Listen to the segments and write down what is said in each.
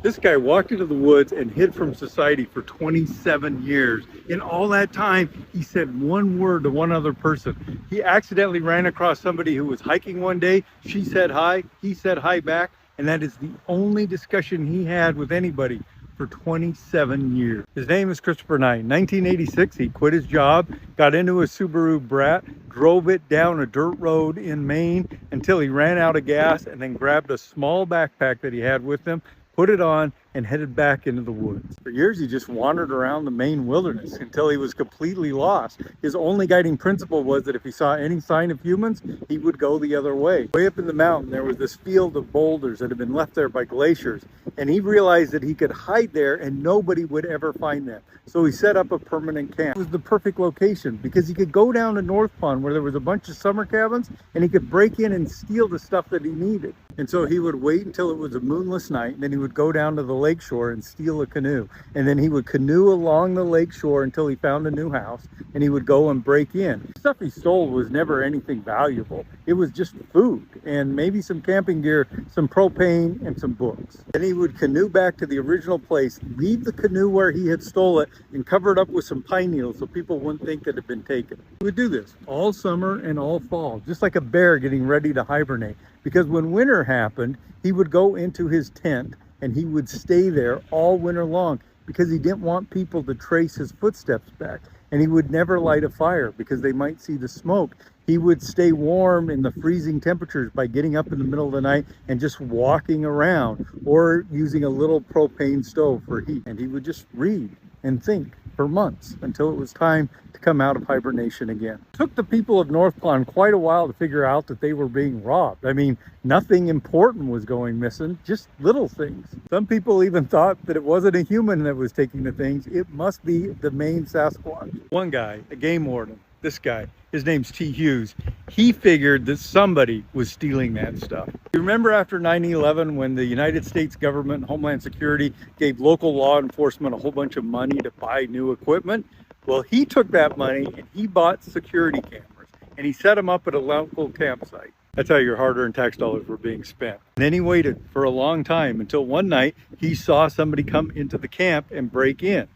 This guy walked into the woods and hid from society for 27 years. In all that time, he said one word to one other person. He accidentally ran across somebody who was hiking one day. She said hi, he said hi back, and that is the only discussion he had with anybody for 27 years. His name is Christopher Knight. In 1986, he quit his job, got into a Subaru Brat, drove it down a dirt road in Maine until he ran out of gas, and then grabbed a small backpack that he had with him, put it on, and headed back into the woods. For years, he just wandered around the Maine wilderness until he was completely lost. His only guiding principle was that if he saw any sign of humans, he would go the other way. Way up in the mountain, there was this field of boulders that had been left there by glaciers, and he realized that he could hide there and nobody would ever find them. So he set up a permanent camp. It was the perfect location because he could go down to North Pond where there was a bunch of summer cabins, and he could break in and steal the stuff that he needed. And so he would wait until it was a moonless night, and then he would go down to the lake shore and steal a canoe. And then he would canoe along the lake shore until he found a new house, and he would go and break in. The stuff he stole was never anything valuable. It was just food and maybe some camping gear, some propane, and some books. Then he would canoe back to the original place, leave the canoe where he had stole it, and cover it up with some pine needles so people wouldn't think that it had been taken. He would do this all summer and all fall, just like a bear getting ready to hibernate. Because when winter happened, he would go into his tent and he would stay there all winter long because he didn't want people to trace his footsteps back. And he would never light a fire because they might see the smoke. He would stay warm in the freezing temperatures by getting up in the middle of the night and just walking around, or using a little propane stove for heat. And he would just read and think for months until it was time to come out of hibernation again. It took the people of North Pond quite a while to figure out that they were being robbed. I mean, nothing important was going missing, just little things. Some people even thought that it wasn't a human that was taking the things. It must be the Maine Sasquatch. One guy, a game warden, this guy, his name's T. Hughes, he figured that somebody was stealing that stuff. You remember after 9/11 when the United States government and Homeland Security gave local law enforcement a whole bunch of money to buy new equipment? Well, he took that money and he bought security cameras and he set them up at a local campsite. That's how your hard-earned tax dollars were being spent. And then he waited for a long time until one night he saw somebody come into the camp and break in.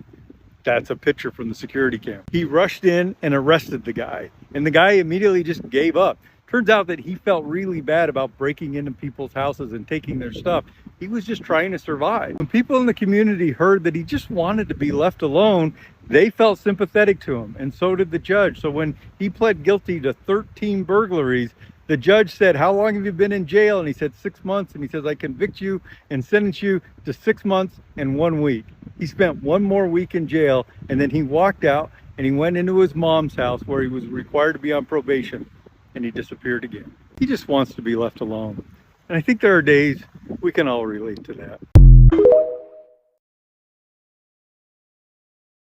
That's a picture from the security camera. He rushed in and arrested the guy, and the guy immediately just gave up. Turns out that he felt really bad about breaking into people's houses and taking their stuff. He was just trying to survive. When people in the community heard that he just wanted to be left alone, they felt sympathetic to him, and so did the judge. So when he pled guilty to 13 burglaries, the judge said, "How long have you been in jail?" And he said, 6 months. And he says, "I convict you and sentence you to 6 months and 1 week." He spent one more week in jail, and then he walked out and he went into his mom's house where he was required to be on probation, and he disappeared again. He just wants to be left alone. And I think there are days we can all relate to that.